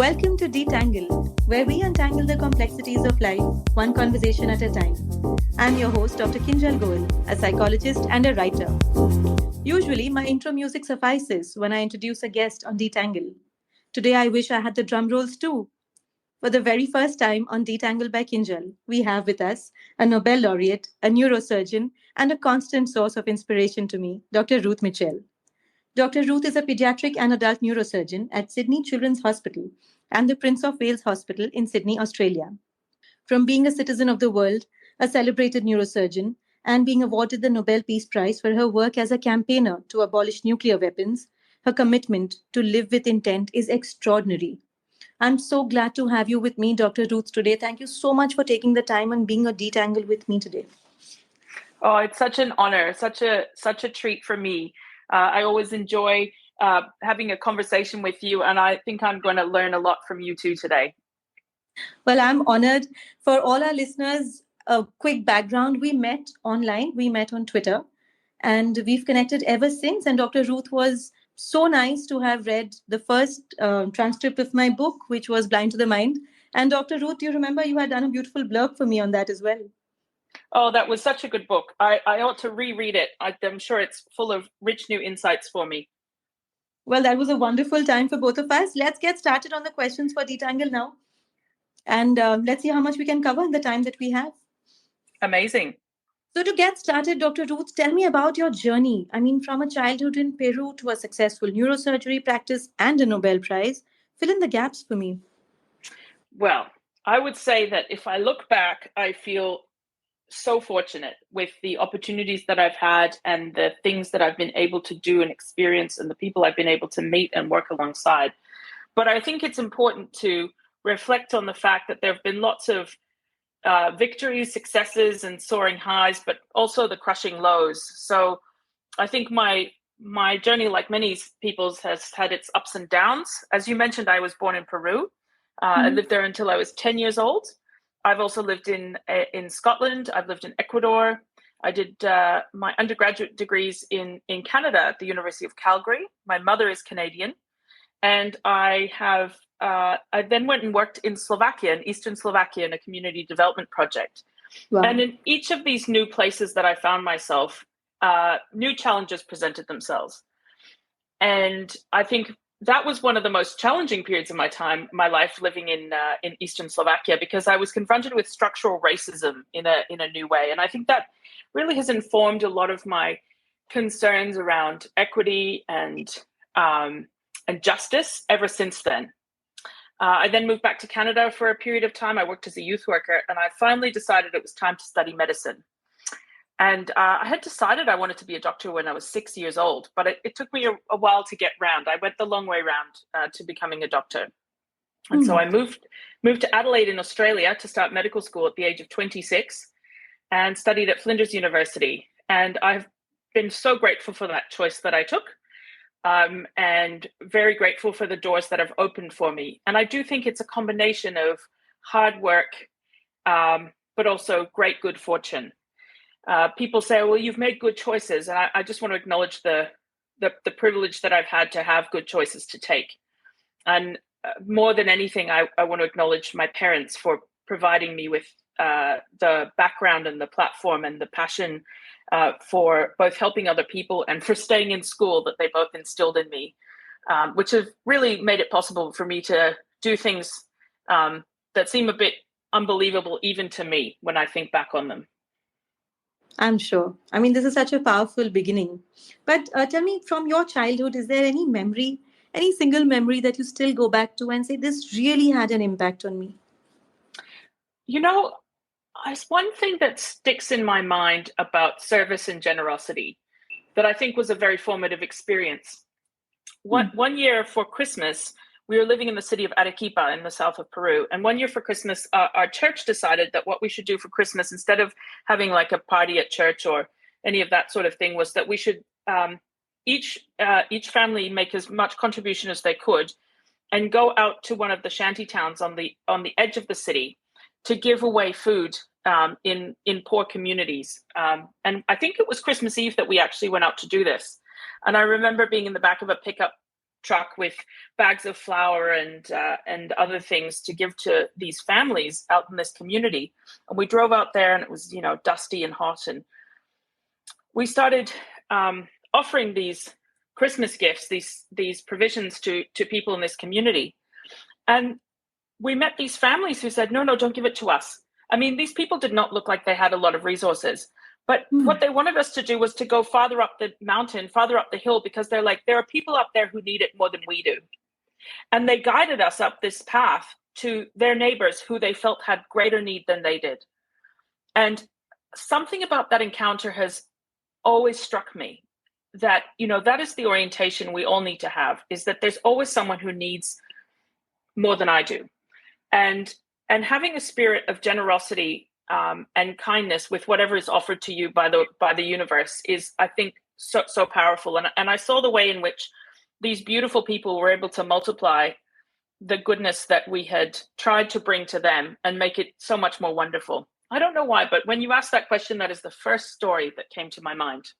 Welcome to Detangle, where we untangle the complexities of life, one conversation at a time. I'm your host, Dr. Kinjal Goyal, a psychologist and a writer. Usually, my intro music suffices when I introduce a guest on Detangle. Today, I wish I had the drum rolls too. For the very first time on Detangle by Kinjal, we have with us a Nobel laureate, a neurosurgeon, and a constant source of inspiration to me, Dr. Ruth Mitchell. Dr. Ruth is a pediatric and adult neurosurgeon at Sydney Children's Hospital and the Prince of Wales Hospital in Sydney, Australia. From being a citizen of the world, a celebrated neurosurgeon, and being awarded the Nobel Peace Prize for her work as a campaigner to abolish nuclear weapons, her commitment to live with intent is extraordinary. I'm so glad to have you with me, Dr. Ruth, today. Thank you so much for taking the time and being a detangle with me today. Oh, it's such an honor, such a treat for me. I always enjoy having a conversation with you, and I think I'm going to learn a lot from you too today. Well, I'm honored. For all our listeners, a quick background. We met online, we met on Twitter, and we've connected ever since. And Dr. Ruth was so nice to have read the first transcript of my book, which was Blind to the Mind. And Dr. Ruth, do you remember you had done a beautiful blurb for me on that as well? Oh, that was such a good book. I ought to reread it. I'm sure it's full of rich new insights for me. Well, that was a wonderful time for both of us. Let's get started on the questions for Detangle now. And let's see how much we can cover in the time that we have. Amazing. So to get started, Dr. Ruth, tell me about your journey. I mean, from a childhood in Peru to a successful neurosurgery practice and a Nobel Prize. Fill in the gaps for me. Well, I would say that if I look back, I feel so fortunate with the opportunities that I've had and the things that I've been able to do and experience and the people I've been able to meet and work alongside. But I think it's important to reflect on the fact that there have been lots of victories, successes, and soaring highs, but also the crushing lows. So I think my journey, like many people's, has had its ups and downs. As you mentioned, I was born in Peru. I lived there until I was 10 years old. I've also lived in Scotland. I've lived in Ecuador. I did my undergraduate degrees in Canada at the University of Calgary. My mother is Canadian. And I then went and worked in Slovakia, in Eastern Slovakia, in a community development project. Wow. And in each of these new places that I found myself, new challenges presented themselves. And I think that was one of the most challenging periods of my life living in Eastern Slovakia, because I was confronted with structural racism in a new way. And I think that really has informed a lot of my concerns around equity and justice ever since then. I then moved back to Canada for a period of time. I worked as a youth worker, and I finally decided it was time to study medicine. And I had decided I wanted to be a doctor when I was 6 years old, but it took me a while to get round. I went the long way round to becoming a doctor. And so I moved to Adelaide in Australia to start medical school at the age of 26 and studied at Flinders University. And I've been so grateful for that choice that I took, and very grateful for the doors that have opened for me. And I do think it's a combination of hard work, but also great good fortune. People say, well, you've made good choices. And I just want to acknowledge the privilege that I've had to have good choices to take. And more than anything, I want to acknowledge my parents for providing me with the background and the platform and the passion for both helping other people and for staying in school that they both instilled in me, which have really made it possible for me to do things that seem a bit unbelievable even to me when I think back on them. I'm sure. I mean, this is such a powerful beginning. But tell me, from your childhood, is there any memory, any single memory that you still go back to and say, this really had an impact on me? You know, it's one thing that sticks in my mind about service and generosity that I think was a very formative experience. One year for Christmas, we were living in the city of Arequipa in the south of Peru. And one year for Christmas, our church decided that what we should do for Christmas, instead of having like a party at church or any of that sort of thing, was that we should each family make as much contribution as they could and go out to one of the shanty towns on the edge of the city to give away food in poor communities. And I think it was Christmas Eve that we actually went out to do this. And I remember being in the back of a pickup truck with bags of flour and other things to give to these families out in this community. And we drove out there, and it was, dusty and hot. And we started offering these Christmas gifts, these provisions to people in this community. And we met these families who said, no, don't give it to us. I mean, these people did not look like they had a lot of resources. But what they wanted us to do was to go farther up the mountain, farther up the hill, because they're like, there are people up there who need it more than we do. And they guided us up this path to their neighbors who they felt had greater need than they did. And something about that encounter has always struck me, that, that is the orientation we all need to have, is that there's always someone who needs more than I do. And having a spirit of generosity and kindness with whatever is offered to you by the universe is, I think, so powerful. And I saw the way in which these beautiful people were able to multiply the goodness that we had tried to bring to them and make it so much more wonderful. I don't know why, but when you asked that question, that is the first story that came to my mind.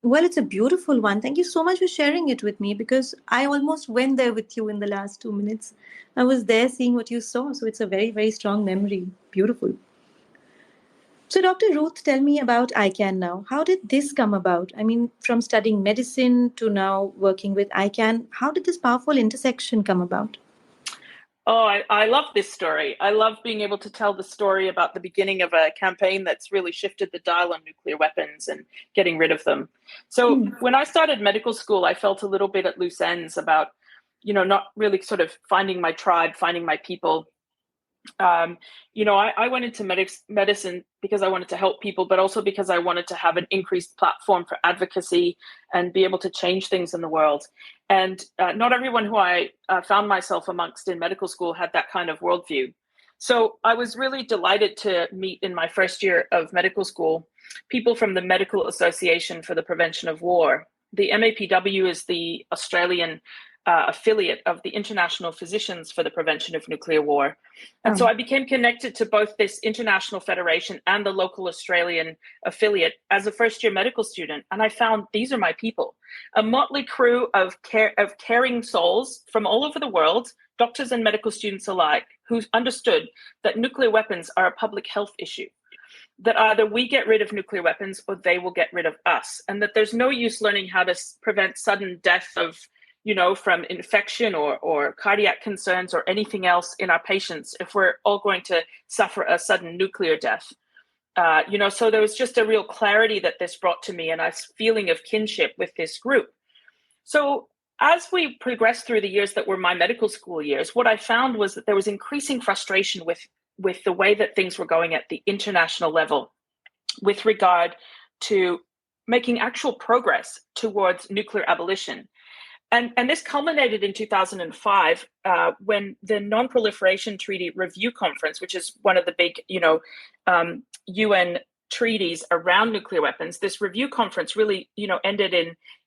Well, it's a beautiful one. Thank you so much for sharing it with me, because I almost went there with you in the last 2 minutes. I was there seeing what you saw. So it's a very, very strong memory. Beautiful. So Dr. Ruth, tell me about ICANN now. How did this come about? I mean, from studying medicine to now working with ICANN, how did this powerful intersection come about? Oh, I love this story. I love being able to tell the story about the beginning of a campaign that's really shifted the dial on nuclear weapons and getting rid of them. So when I started medical school, I felt a little bit at loose ends about, not really sort of finding my tribe, finding my people. I went into medicine because I wanted to help people, but also because I wanted to have an increased platform for advocacy and be able to change things in the world. And not everyone who I found myself amongst in medical school had that kind of worldview. So I was really delighted to meet in my first year of medical school people from the Medical Association for the Prevention of War. The MAPW is the Australian affiliate of the International Physicians for the Prevention of Nuclear War. And so I became connected to both this international federation and the local Australian affiliate as a first-year medical student. And I found these are my people, a motley crew of caring souls from all over the world, doctors and medical students alike, who understood that nuclear weapons are a public health issue, that either we get rid of nuclear weapons or they will get rid of us, and that there's no use learning how to prevent sudden death of from infection or cardiac concerns or anything else in our patients if we're all going to suffer a sudden nuclear death. So there was just a real clarity that this brought to me and a feeling of kinship with this group. So as we progressed through the years that were my medical school years, what I found was that there was increasing frustration with the way that things were going at the international level with regard to making actual progress towards nuclear abolition. And this culminated in 2005 when the Non-Proliferation Treaty Review Conference, which is one of the big, UN treaties around nuclear weapons, this review conference really, ended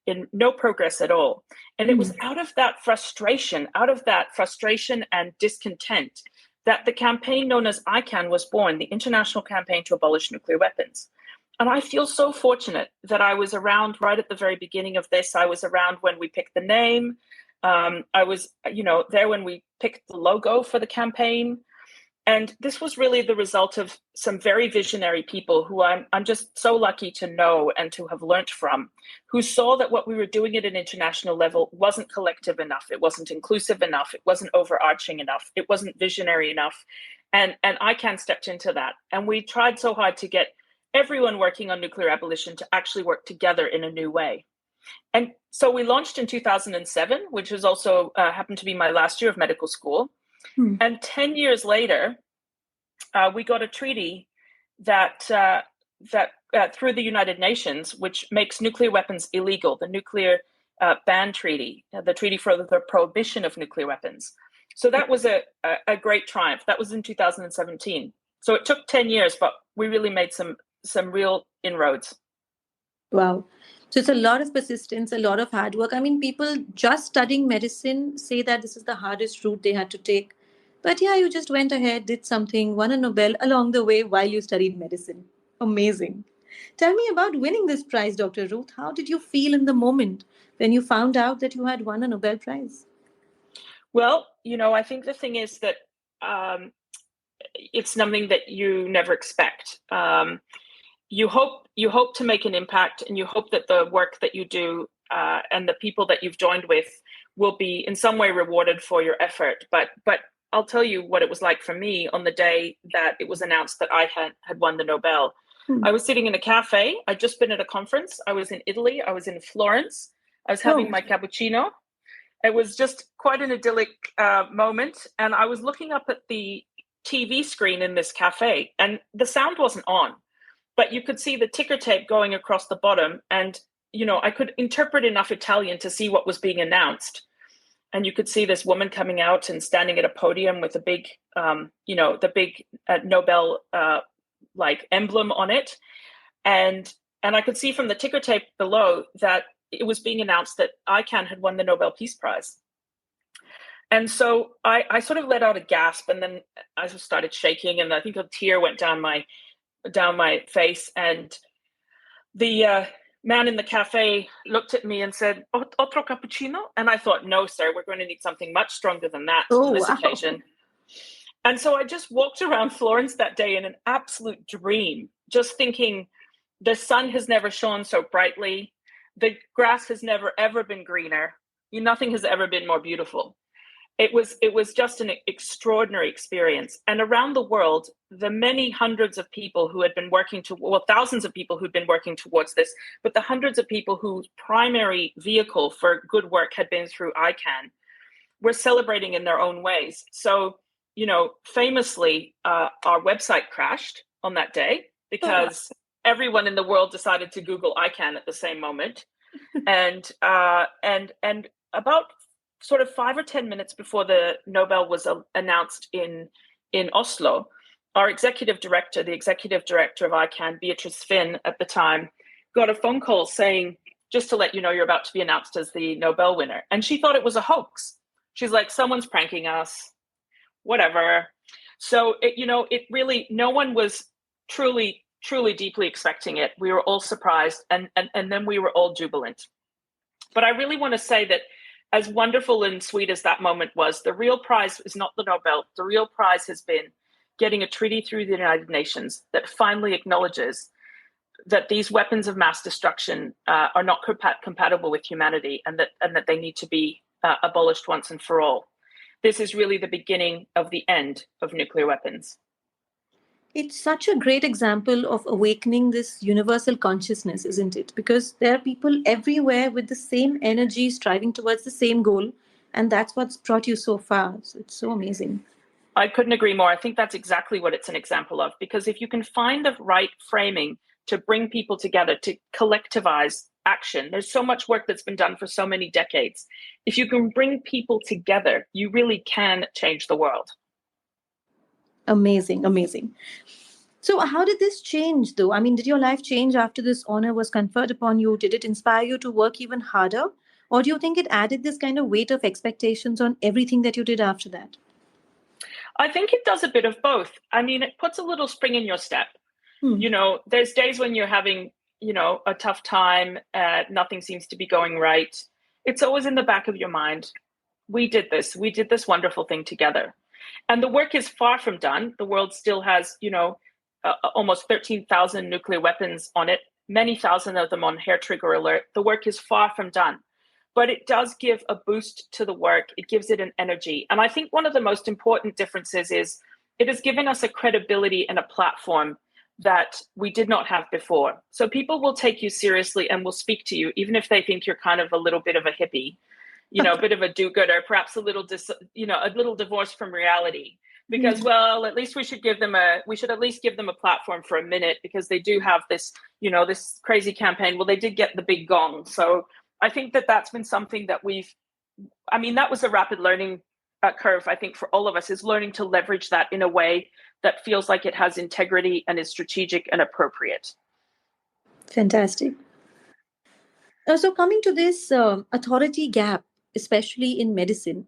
in no progress at all. And it was out of that frustration and discontent that the campaign known as ICANN was born, the International Campaign to Abolish Nuclear Weapons. And I feel so fortunate that I was around right at the very beginning of this. I was around when we picked the name. I was, there when we picked the logo for the campaign. And this was really the result of some very visionary people who I'm just so lucky to know and to have learnt from, who saw that what we were doing at an international level wasn't collective enough. It wasn't inclusive enough. It wasn't overarching enough. It wasn't visionary enough. And ICANN stepped into that. And we tried so hard to get everyone working on nuclear abolition to actually work together in a new way. And so we launched in 2007, which was also happened to be my last year of medical school. And 10 years later, we got a treaty that through the United Nations, which makes nuclear weapons illegal, the Nuclear Ban Treaty, the Treaty for the Prohibition of Nuclear Weapons. So that was a great triumph. That was in 2017. So it took 10 years, but we really made some real inroads. Wow. So it's a lot of persistence, a lot of hard work. I mean, people just studying medicine say that this is the hardest route they had to take. But yeah, you just went ahead, did something, won a Nobel along the way while you studied medicine. Amazing. Tell me about winning this prize, Dr. Ruth. How did you feel in the moment? when you found out that you had won a Nobel Prize? Well, I think the thing is that it's something that you never expect. You hope to make an impact, and you hope that the work that you do and the people that you've joined with will be in some way rewarded for your effort. But I'll tell you what it was like for me on the day that it was announced that I had won the Nobel. I was sitting in a cafe. I'd just been at a conference. I was in Italy. I was in Florence. I was having my cappuccino. It was just quite an idyllic moment. And I was looking up at the TV screen in this cafe, and the sound wasn't on, but you could see the ticker tape going across the bottom. And, I could interpret enough Italian to see what was being announced. And you could see this woman coming out and standing at a podium with a big, the big Nobel emblem on it. And I could see from the ticker tape below that it was being announced that ICANN had won the Nobel Peace Prize. And so I sort of let out a gasp, and then I started shaking, and I think a tear went down my face. And the man in the cafe looked at me and said, "Otro cappuccino?" And I thought, "No, sir, we're going to need something much stronger than that on this occasion." And so I just walked around Florence that day in an absolute dream, just thinking, the sun has never shone so brightly. The grass has never, ever been greener. Nothing has ever been more beautiful. It was just an extraordinary experience. And around the world, the many hundreds of people who had been thousands of people who'd been working towards this, but the hundreds of people whose primary vehicle for good work had been through ICANN, were celebrating in their own ways. So, famously, our website crashed on that day because everyone in the world decided to Google ICANN at the same moment. And about sort of 5 or 10 minutes before the Nobel was announced in Oslo, our the executive director of ICANN, Beatrice Finn at the time, got a phone call saying, "Just to let you know, you're about to be announced as the Nobel winner." And she thought it was a hoax. She's like, "Someone's pranking us, whatever." So it really, no one was truly deeply expecting it. We were all surprised, and then we were all jubilant. But I really want to say that, as wonderful and sweet as that moment was, the real prize is not the Nobel. The real prize has been getting a treaty through the United Nations that finally acknowledges that these weapons of mass destruction are not compatible with humanity, and that they need to be abolished once and for all. This is really the beginning of the end of nuclear weapons. It's such a great example of awakening this universal consciousness, isn't it? Because there are people everywhere with the same energy striving towards the same goal. And that's what's brought you so far. So it's so amazing. I couldn't agree more. I think that's exactly what it's an example of. Because if you can find the right framing to bring people together, to collectivize action, there's so much work that's been done for so many decades. If you can bring people together, you really can change the world. Amazing, amazing. So how did this change, though? I mean, did your life change after this honor was conferred upon you? Did it inspire you to work even harder? Or do you think it added this kind of weight of expectations on everything that you did after that? I think it does a bit of both. I mean, it puts a little spring in your step. There's days when you're having, a tough time, nothing seems to be going right. It's always in the back of your mind. We did this wonderful thing together. And the work is far from done. The world still has, almost 13,000 nuclear weapons on it, many thousand of them on hair trigger alert. The work is far from done, but it does give a boost to the work. It gives it an energy. And I think one of the most important differences is it has given us a credibility and a platform that we did not have before. So people will take you seriously and will speak to you, even if they think you're kind of a little bit of a hippie, a bit of a do-gooder, perhaps a little divorced from reality. Because, well, at least we should at least give them a platform for a minute, because they do have this, this crazy campaign. Well, they did get the big gong. So I think that's been something that that was a rapid learning curve, I think, for all of us, is learning to leverage that in a way that feels like it has integrity and is strategic and appropriate. Fantastic. So coming to this authority gap, especially in medicine,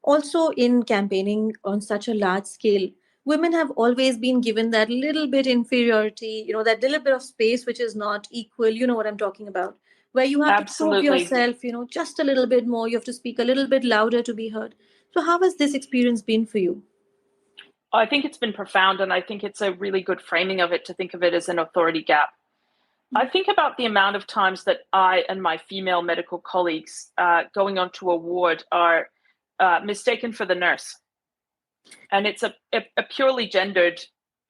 also in campaigning on such a large scale, women have always been given that little bit inferiority, that little bit of space which is not equal. You know what I'm talking about. where you have to prove Absolutely. yourself, just a little bit more. You have to speak a little bit louder to be heard. So how has this experience been for you? I think it's been profound, and I think it's a really good framing of it to think of it as an authority gap. I think about the amount of times that I and my female medical colleagues going onto a ward are mistaken for the nurse. And it's a purely gendered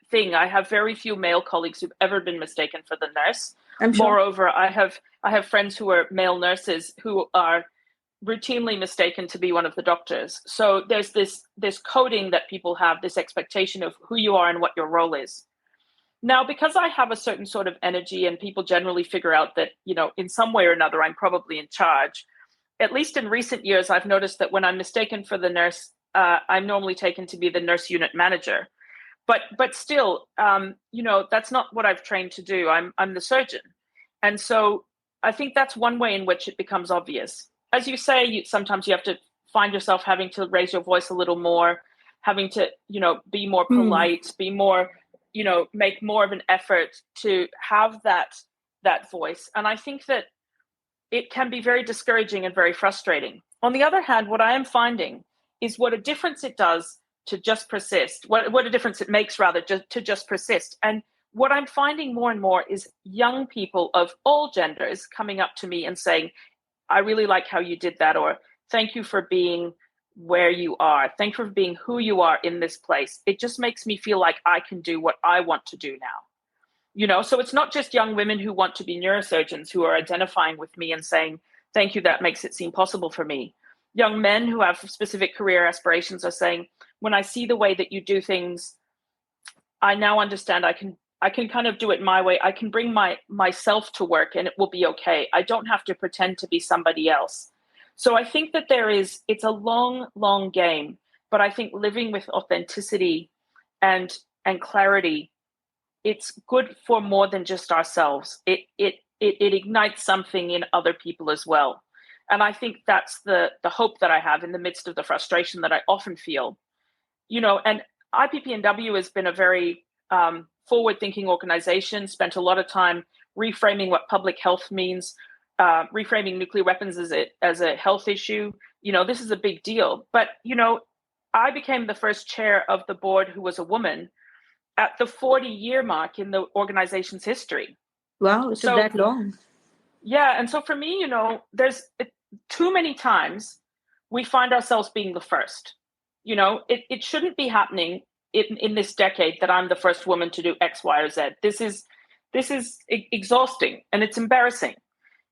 thing. I have very few male colleagues who've ever been mistaken for the nurse. I'm sure. Moreover, I have friends who are male nurses who are routinely mistaken to be one of the doctors. So there's this coding that people have, this expectation of who you are and what your role is. Now, because I have a certain sort of energy and people generally figure out that, in some way or another, I'm probably in charge. At least in recent years, I've noticed that when I'm mistaken for the nurse, I'm normally taken to be the nurse unit manager. But still, that's not what I've trained to do. I'm the surgeon. And so I think that's one way in which it becomes obvious. As you say, sometimes you have to find yourself having to raise your voice a little more, having to, be more polite, be more, make more of an effort to have that voice. And I think that it can be very discouraging and very frustrating. On the other hand, what I am finding is what a difference it does to just persist, what a difference it makes, rather, to just persist. And what I'm finding more and more is young people of all genders coming up to me and saying, I really like how you did that, or thank you for being where you are. Thank you for being who you are in this place. It just makes me feel like I can do what I want to do now. So it's not just young women who want to be neurosurgeons who are identifying with me and saying, thank you, that makes it seem possible for me. Young men who have specific career aspirations are saying, when I see the way that you do things, I now understand I can kind of do it my way. I can bring myself to work and it will be okay. I don't have to pretend to be somebody else. So I think that it's a long, long game, but I think living with authenticity and clarity, it's good for more than just ourselves. It ignites something in other people as well. And I think that's the hope that I have in the midst of the frustration that I often feel. And IPPNW has been a very forward-thinking organization, spent a lot of time reframing what public health means, reframing nuclear weapons as a health issue. This is a big deal. But, I became the first chair of the board who was a woman at the 40-year mark in the organization's history. Wow, it took that long. Yeah, and so for me, there's too many times we find ourselves being the first. It shouldn't be happening in this decade that I'm the first woman to do X, Y, or Z. This is exhausting and it's embarrassing.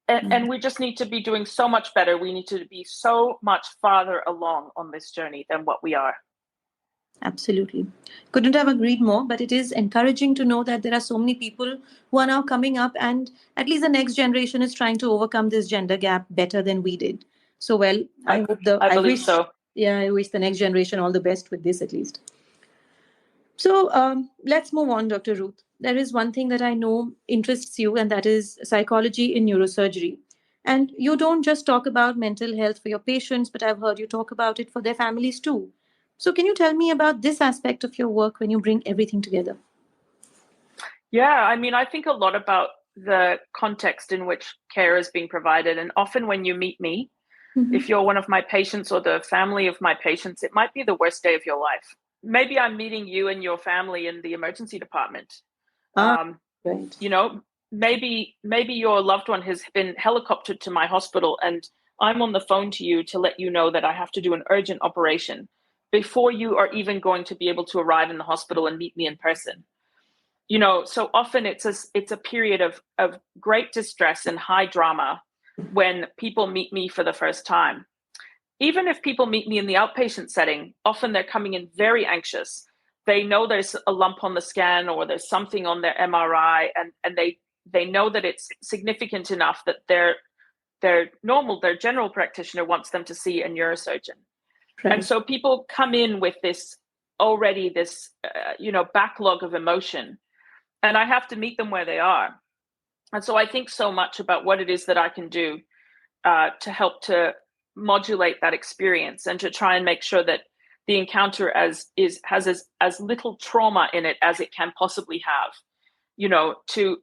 And we just need to be doing so much better. We need to be so much farther along on this journey than what we are. Absolutely. Couldn't have agreed more, but it is encouraging to know that there are so many people who are now coming up, and at least the next generation is trying to overcome this gender gap better than we did. So, well, I wish so. Yeah, I wish the next generation all the best with this at least. So let's move on, Dr. Ruth. There is one thing that I know interests you, and that is psychology in neurosurgery. And you don't just talk about mental health for your patients, but I've heard you talk about it for their families too. So can you tell me about this aspect of your work when you bring everything together? Yeah, I think a lot about the context in which care is being provided. And often when you meet me, if you're one of my patients or the family of my patients, it might be the worst day of your life. Maybe I'm meeting you and your family in the emergency department. Right. Maybe your loved one has been helicoptered to my hospital and I'm on the phone to you to let you know that I have to do an urgent operation before you are even going to be able to arrive in the hospital and meet me in person. So often it's a period of great distress and high drama when people meet me for the first time. Even if people meet me in the outpatient setting, often they're coming in very anxious. They know there's a lump on the scan or there's something on their MRI, and they know that it's significant enough that their general practitioner wants them to see a neurosurgeon. Right. And so people come in with this backlog of emotion, and I have to meet them where they are. And so I think so much about what it is that I can do to help to modulate that experience and to try and make sure that the encounter has as little trauma in it as it can possibly have, to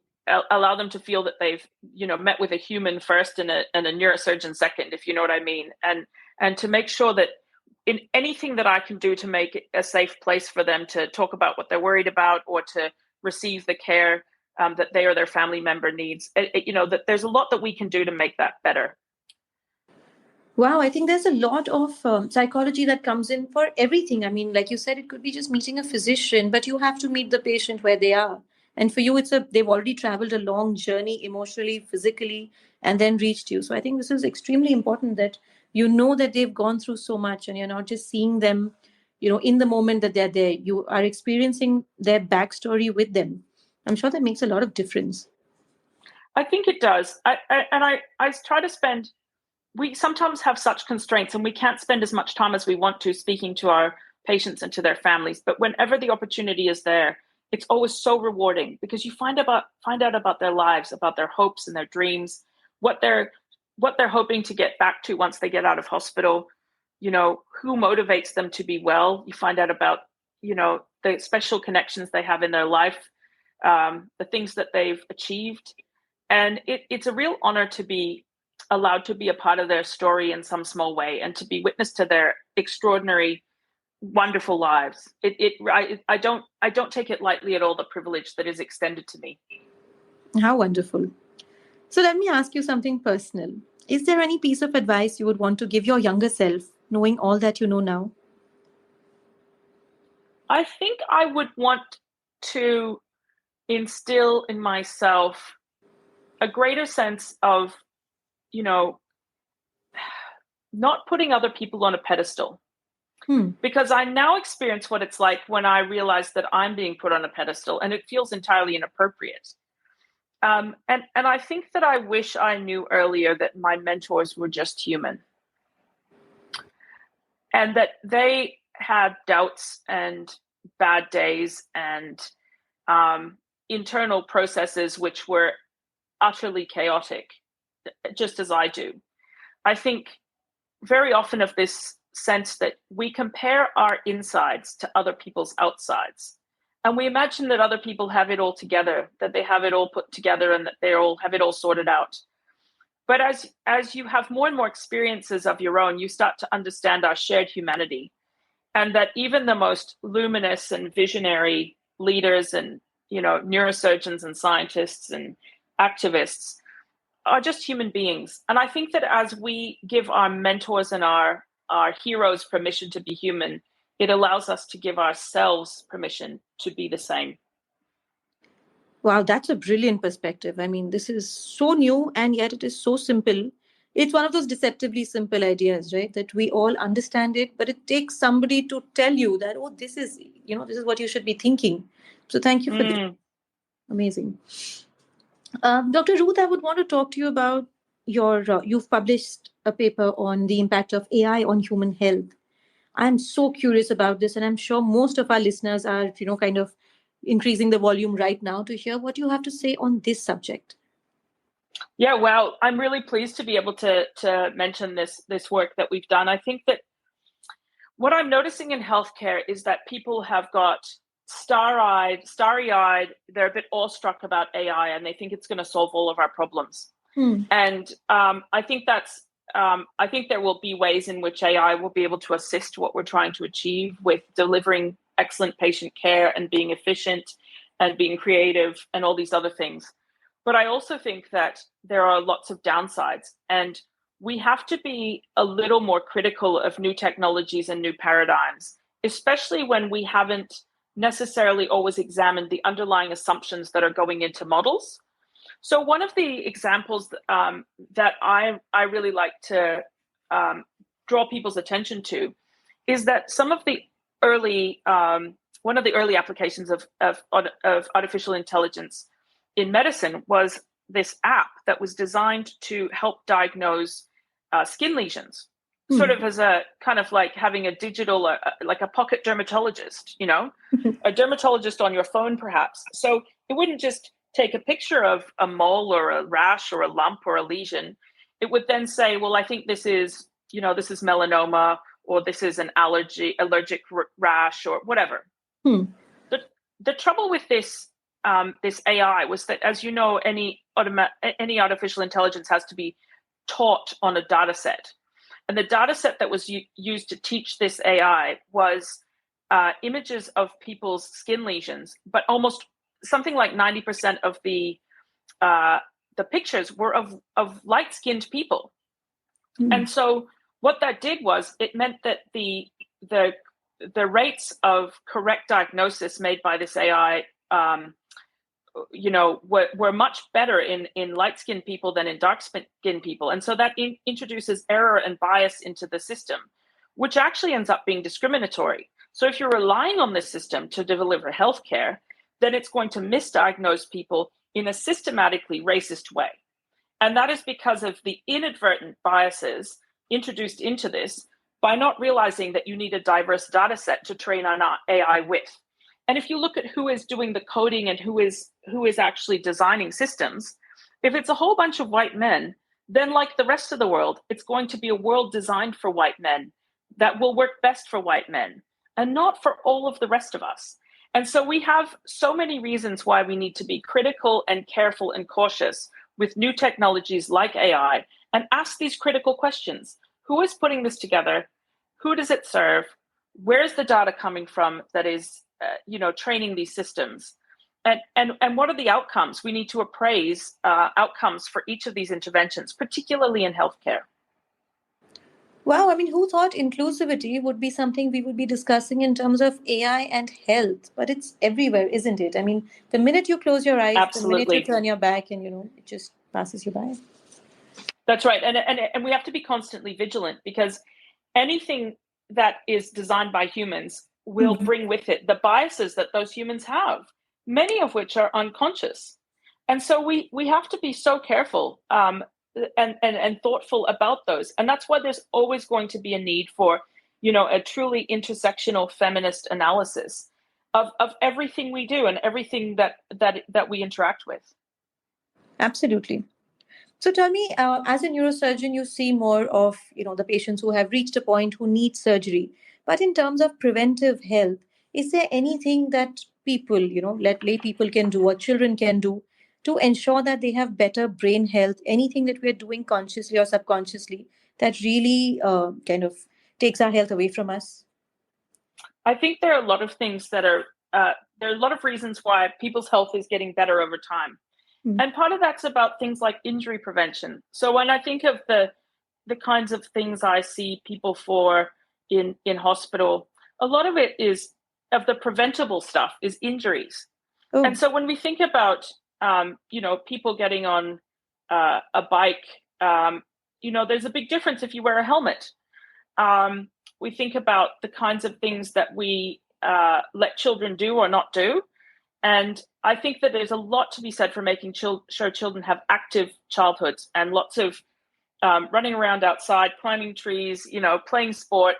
allow them to feel that they've, met with a human first and a neurosurgeon second, if you know what I mean. And to make sure that in anything that I can do to make it a safe place for them to talk about what they're worried about or to receive the care that they or their family member needs, that there's a lot that we can do to make that better. Wow, I think there's a lot of psychology that comes in for everything. I mean, like you said, it could be just meeting a physician, but you have to meet the patient where they are. And for you, they've already traveled a long journey emotionally, physically, and then reached you. So I think this is extremely important that you know that they've gone through so much and you're not just seeing them, in the moment that they're there. You are experiencing their backstory with them. I'm sure that makes a lot of difference. I think it does. I try to spend, we sometimes have such constraints and we can't spend as much time as we want to speaking to our patients and to their families. But whenever the opportunity is there, it's always so rewarding because you find out about their lives, about their hopes and their dreams, what they're hoping to get back to once they get out of hospital, who motivates them to be well. You find out about, the special connections they have in their life, the things that they've achieved. And it's a real honor to be allowed to be a part of their story in some small way and to be witness to their extraordinary, wonderful lives. I don't take it lightly at all, the privilege that is extended to me. How wonderful. So let me ask you something personal. Is there any piece of advice you would want to give your younger self, knowing all that you know now? I think I would want to instill in myself a greater sense of, not putting other people on a pedestal. Because I now experience what it's like when I realize that I'm being put on a pedestal and it feels entirely inappropriate. And I think that I wish I knew earlier that my mentors were just human and that they had doubts and bad days and internal processes which were utterly chaotic, just as I do. I think very often of this sense that we compare our insides to other people's outsides. And we imagine that other people have it all together, that they have it all put together and that they all have it all sorted out. But as you have more and more experiences of your own, you start to understand our shared humanity and that even the most luminous and visionary leaders and, neurosurgeons and scientists and activists are just human beings. And I think that as we give our mentors and our heroes permission to be human, it allows us to give ourselves permission to be the same. Wow, that's a brilliant perspective. I mean, this is so new and yet it is so simple. It's one of those deceptively simple ideas, right? That we all understand it, but it takes somebody to tell you that, oh, this is what you should be thinking. So thank you for this. Amazing. Dr. Ruth, I would want to talk to you about you've published a paper on the impact of AI on human health. I'm so curious about this, and I'm sure most of our listeners are, kind of increasing the volume right now to hear what you have to say on this subject. Yeah, well, I'm really pleased to be able to mention this work that we've done. I think that what I'm noticing in healthcare is that people have got starry-eyed, they're a bit awestruck about AI and they think it's going to solve all of our problems. And I think I think there will be ways in which AI will be able to assist what we're trying to achieve with delivering excellent patient care and being efficient and being creative and all these other things. But I also think that there are lots of downsides and we have to be a little more critical of new technologies and new paradigms, especially when we haven't necessarily always examined the underlying assumptions that are going into models. So one of the examples that I really like to draw people's attention to is that some of the early, one of the early applications of artificial intelligence in medicine was this app that was designed to help diagnose skin lesions, sort of as a kind of like having a digital, like a pocket dermatologist, a dermatologist on your phone, perhaps. So it wouldn't just take a picture of a mole or a rash or a lump or a lesion. It would then say, well, I think this is melanoma, or this is an allergic rash or whatever. The trouble with this this AI was that, as you know, any artificial intelligence has to be taught on a data set. And the data set that was used to teach this AI was images of people's skin lesions, but almost something like 90% of the pictures were of light-skinned people. And so what that did was it meant that the rates of correct diagnosis made by this AI were much better in light-skinned people than in dark-skinned people. And so that introduces error and bias into the system, which actually ends up being discriminatory. So if you're relying on this system to deliver healthcare, then it's going to misdiagnose people in a systematically racist way. And that is because of the inadvertent biases introduced into this by not realizing that you need a diverse data set to train an AI with. And if you look at who is doing the coding and who is actually designing systems, if it's a whole bunch of white men, then like the rest of the world, it's going to be a world designed for white men that will work best for white men and not for all of the rest of us. And so we have so many reasons why we need to be critical and careful and cautious with new technologies like AI and ask these critical questions. Who is putting this together? Who does it serve? Where's the data coming from that is training these systems? And what are the outcomes? We need to appraise outcomes for each of these interventions, particularly in healthcare. Wow, I mean, who thought inclusivity would be something we would be discussing in terms of AI and health? But it's everywhere, isn't it? I mean, the minute you close your eyes, Absolutely. the minute you turn your back, and it just passes you by. That's right. And we have to be constantly vigilant, because anything that is designed by humans will bring with it the biases that those humans have, many of which are unconscious. And so we have to be so careful and thoughtful about those. And that's why there's always going to be a need for, a truly intersectional feminist analysis of everything we do and everything that we interact with. Absolutely. So tell me, as a neurosurgeon, you see more of, the patients who have reached a point who need surgery. But in terms of preventive health, is there anything that people, lay people can do or children can do to ensure that they have better brain health? Anything that we're doing consciously or subconsciously that really kind of takes our health away from us? I think there are a lot of things that are, there are a lot of reasons why people's health is getting better over time. And part of that's about things like injury prevention. So when I think of the kinds of things I see people for in hospital, a lot of it is, of the preventable stuff, is injuries. Oh. And so when we think about, people getting on a bike, there's a big difference if you wear a helmet. We think about the kinds of things that we let children do or not do. And I think that there's a lot to be said for making sure children have active childhoods and lots of running around outside, climbing trees, playing sport,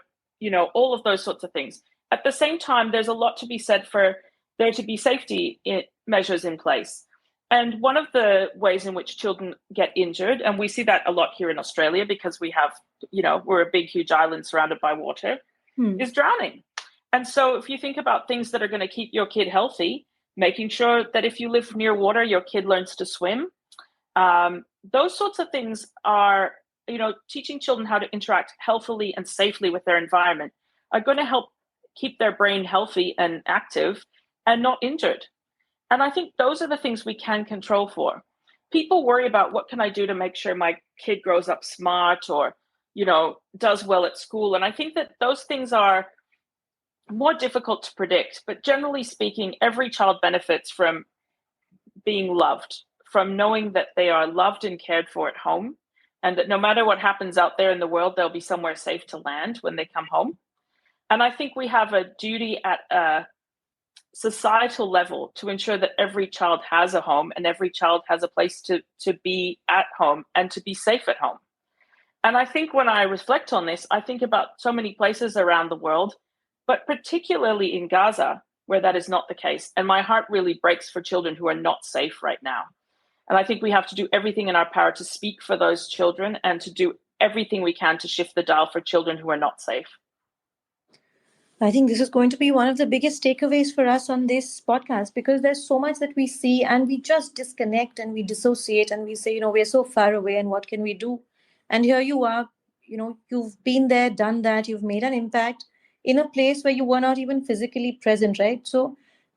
all of those sorts of things. At the same time, there's a lot to be said for there to be safety measures in place. And one of the ways in which children get injured, and we see that a lot here in Australia because we have, we're a big, huge island surrounded by water, is drowning. And so if you think about things that are going to keep your kid healthy, making sure that if you live near water, your kid learns to swim. Those sorts of things are, teaching children how to interact healthily and safely with their environment are going to help keep their brain healthy and active and not injured. And I think those are the things we can control for. People worry about what can I do to make sure my kid grows up smart or, does well at school. And I think that those things are more difficult to predict, but generally speaking, every child benefits from being loved, from knowing that they are loved and cared for at home, and that no matter what happens out there in the world, they'll be somewhere safe to land when they come home. And I think we have a duty at a societal level to ensure that every child has a home and every child has a place to be at home and to be safe at home. And I think when I reflect on this, I think about so many places around the world, but particularly in Gaza, where that is not the case. And my heart really breaks for children who are not safe right now. And I think we have to do everything in our power to speak for those children and to do everything we can to shift the dial for children who are not safe. I think this is going to be one of the biggest takeaways for us on this podcast, because there's so much that we see and we just disconnect and we dissociate and we say, we're so far away and what can we do? And here you are, you've been there, done that, you've made an impact in a place where you were not even physically present, right? So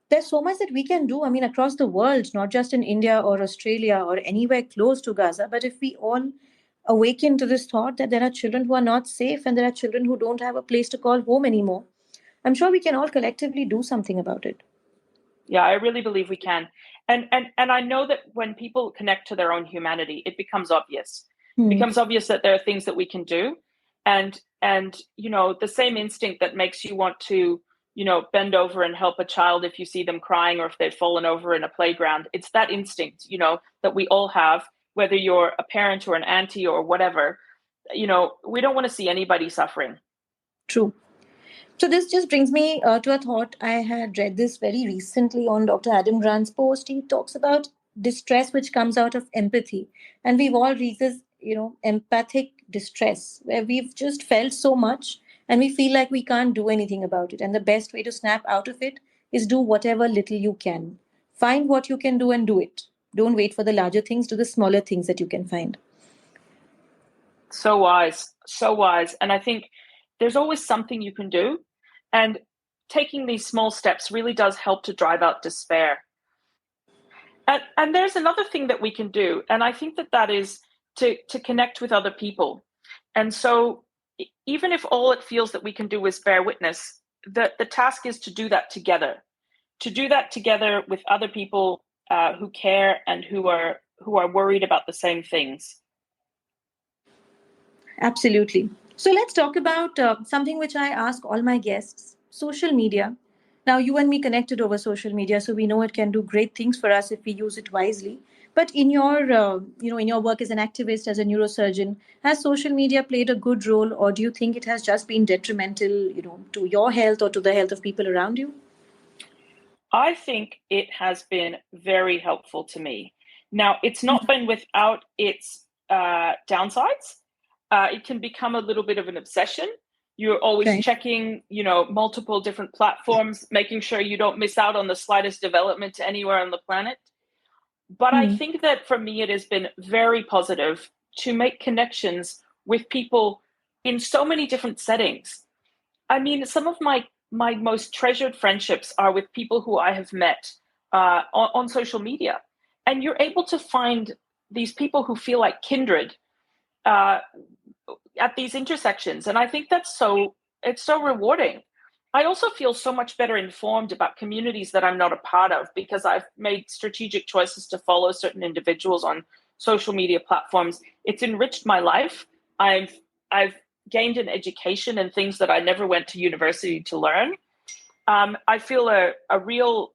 there's so much that we can do. I mean, across the world, not just in India or Australia or anywhere close to Gaza, but if we all awaken to this thought that there are children who are not safe and there are children who don't have a place to call home anymore, I'm sure we can all collectively do something about it. Yeah, I really believe we can. And I know that when people connect to their own humanity, it becomes obvious. It Hmm. becomes obvious that there are things that we can do. And the same instinct that makes you want to, bend over and help a child if you see them crying or if they've fallen over in a playground. It's that instinct, that we all have, whether you're a parent or an auntie or whatever. We don't want to see anybody suffering. True. So this just brings me to a thought. I had read this very recently on Dr. Adam Grant's post. He talks about distress which comes out of empathy, and we've all reached this, empathic distress where we've just felt so much and we feel like we can't do anything about it. And the best way to snap out of it is do whatever little you can. Find what you can do and do it. Don't wait for the larger things. Do the smaller things that you can find. So wise, so wise. And I think there's always something you can do. And taking these small steps really does help to drive out despair. And there's another thing that we can do. And I think that is to connect with other people. And so even if all it feels that we can do is bear witness, the task is to do that together, with other people who care and who are worried about the same things. Absolutely. So let's talk about something which I ask all my guests: social media. Now, you and me connected over social media, so we know it can do great things for us if we use it wisely. But in your, in your work as an activist, as a neurosurgeon, has social media played a good role, or do you think it has just been detrimental, to your health or to the health of people around you? I think it has been very helpful to me. Now, it's not been without its downsides. It can become a little bit of an obsession. You're always Okay. checking, multiple different platforms, making sure you don't miss out on the slightest development anywhere on the planet. But I Hmm. think that for me, it has been very positive to make connections with people in so many different settings. I mean, some of my most treasured friendships are with people who I have met on social media, and you're able to find these people who feel like kindred uh, at these intersections, and I think it's so rewarding. I also feel so much better informed about communities that I'm not a part of because I've made strategic choices to follow certain individuals on social media platforms. It's enriched my life. I've gained an education in things that I never went to university to learn. I feel a real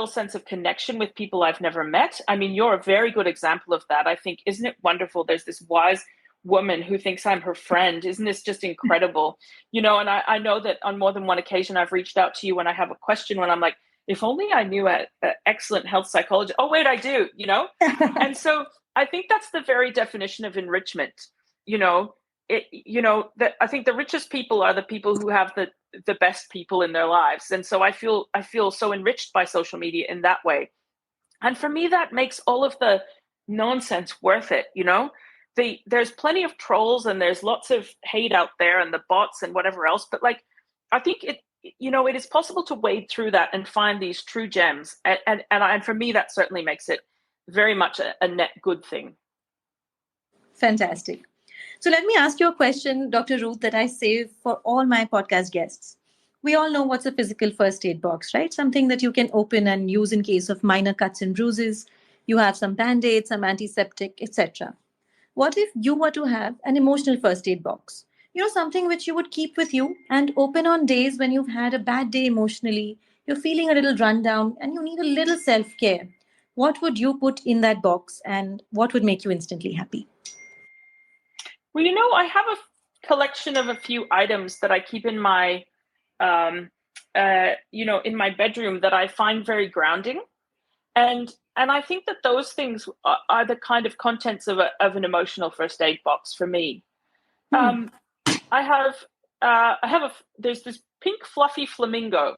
sense of connection with people I've never met. I mean, you're a very good example of that. I think, isn't it wonderful? There's this wise woman who thinks I'm her friend. Isn't this just incredible? And I know that on more than one occasion I've reached out to you when I have a question, when I'm like, if only I knew an excellent health psychologist. Oh, wait, I do, And so I think that's the very definition of enrichment. That I think the richest people are the people who have the best people in their lives. And so I feel so enriched by social media in that way. And for me, that makes all of the nonsense worth it. There's plenty of trolls and there's lots of hate out there and the bots and whatever else. But I think it is possible to wade through that and find these true gems. And for me, that certainly makes it very much a net good thing. Fantastic. So let me ask you a question, Dr. Ruth, that I save for all my podcast guests. We all know what's a physical first aid box, right? Something that you can open and use in case of minor cuts and bruises. You have some band-aids, some antiseptic, etc. What if you were to have an emotional first aid box? Something which you would keep with you and open on days when you've had a bad day emotionally, you're feeling a little run down, and you need a little self care. What would you put in that box and what would make you instantly happy? Well, I have a collection of a few items that I keep in my, in my bedroom that I find very grounding, and I think that those things are the kind of contents of an emotional first aid box for me. Hmm. I have there's this pink fluffy flamingo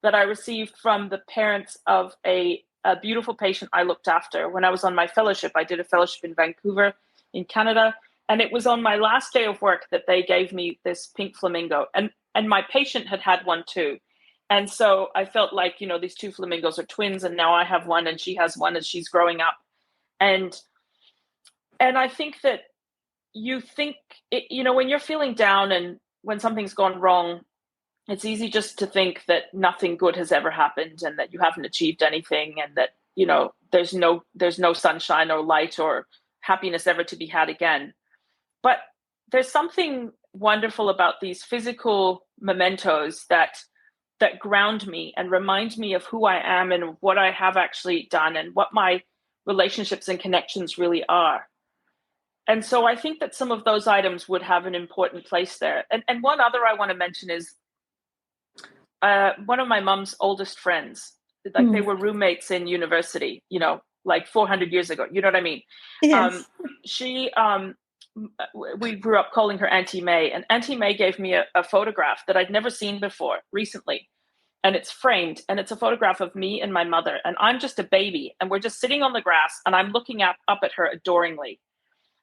that I received from the parents of a beautiful patient I looked after when I was on my fellowship. I did a fellowship in Vancouver in Canada, and it was on my last day of work that they gave me this pink flamingo, and my patient had one too. And so I felt like, these two flamingos are twins, and now I have one and she has one as she's growing up. And I think that you think, when you're feeling down and when something's gone wrong, it's easy just to think that nothing good has ever happened and that you haven't achieved anything and that, there's no sunshine or light or happiness ever to be had again. But there's something wonderful about these physical mementos that ground me and remind me of who I am and what I have actually done and what my relationships and connections really are. And so I think that some of those items would have an important place there. And one other I want to mention is one of my mom's oldest friends. Like they were roommates in university, like 400 years ago. You know what I mean? Yes. We grew up calling her Auntie May, and Auntie May gave me a photograph that I'd never seen before recently. And it's framed, and it's a photograph of me and my mother. And I'm just a baby, and we're just sitting on the grass, and I'm looking up at her adoringly.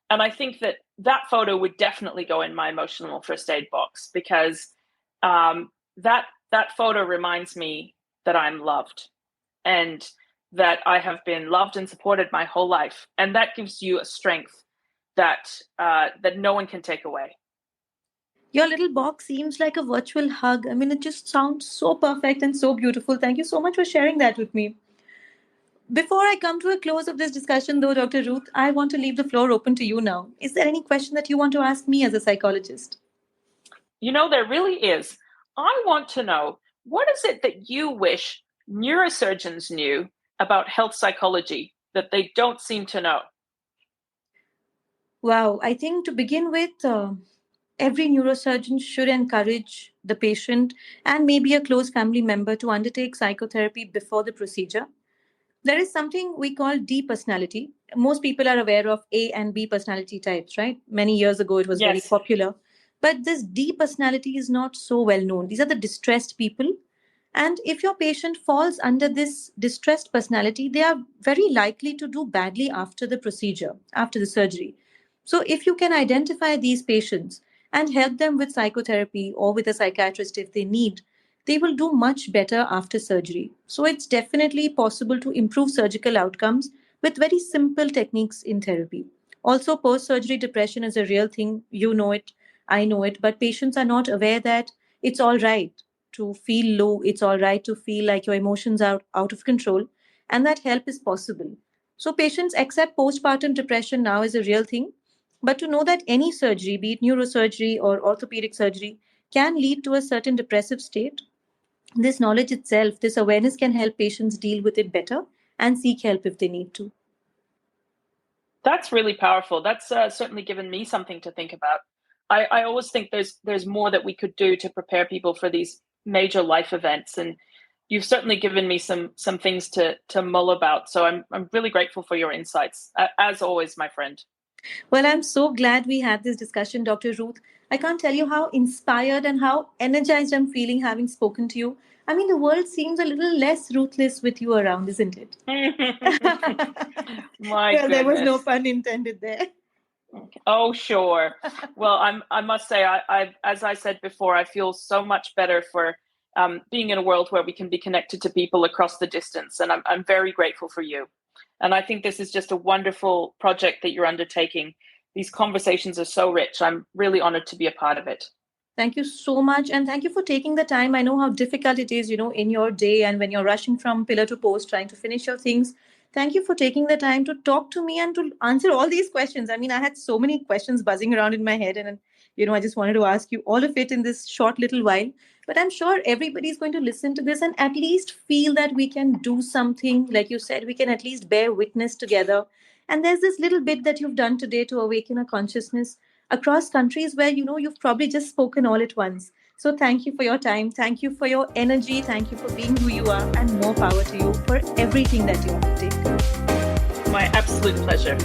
And I think that photo would definitely go in my emotional first aid box, because that photo reminds me that I'm loved and that I have been loved and supported my whole life. And that gives you a strength that no one can take away. Your little box seems like a virtual hug. I mean, it just sounds so perfect and so beautiful. Thank you so much for sharing that with me. Before I come to a close of this discussion, though, Dr. Ruth, I want to leave the floor open to you now. Is there any question that you want to ask me as a psychologist? There really is. I want to know, what is it that you wish neurosurgeons knew about health psychology that they don't seem to know? Wow, I think to begin with, every neurosurgeon should encourage the patient and maybe a close family member to undertake psychotherapy before the procedure. There is something we call D personality. Most people are aware of A and B personality types, right? Many years ago, it was very popular. But this D personality is not so well known. These are the distressed people. And if your patient falls under this distressed personality, they are very likely to do badly after the procedure, after the surgery. So if you can identify these patients and help them with psychotherapy or with a psychiatrist if they need, they will do much better after surgery. So it's definitely possible to improve surgical outcomes with very simple techniques in therapy. Also, post-surgery depression is a real thing. You know it, I know it, but patients are not aware that it's all right to feel low. It's all right to feel like your emotions are out of control, and that help is possible. So patients accept postpartum depression now is a real thing. But to know that any surgery, be it neurosurgery or orthopedic surgery, can lead to a certain depressive state, this knowledge itself, this awareness can help patients deal with it better and seek help if they need to. That's really powerful. That's certainly given me something to think about. I always think there's more that we could do to prepare people for these major life events, and you've certainly given me some things to mull about. So I'm really grateful for your insights, as always, my friend. Well, I'm so glad we had this discussion, Dr. Ruth. I can't tell you how inspired and how energized I'm feeling having spoken to you. I mean, the world seems a little less ruthless with you around, isn't it? My goodness. There was no pun intended there. Oh, sure. Well, I must say, I as I said before, I feel so much better for being in a world where we can be connected to people across the distance. And I'm very grateful for you. And I think this is just a wonderful project that you're undertaking. These conversations are so rich. I'm really honored to be a part of it. Thank you so much. And thank you for taking the time. I know how difficult it is, in your day and when you're rushing from pillar to post, trying to finish your things. Thank you for taking the time to talk to me and to answer all these questions. I mean, I had so many questions buzzing around in my head. And, I just wanted to ask you all of it in this short little while. But I'm sure everybody's going to listen to this and at least feel that we can do something. Like you said, we can at least bear witness together. And there's this little bit that you've done today to awaken a consciousness across countries where, you've probably just spoken all at once. So thank you for your time. Thank you for your energy. Thank you for being who you are, and more power to you for everything that you undertake. My absolute pleasure.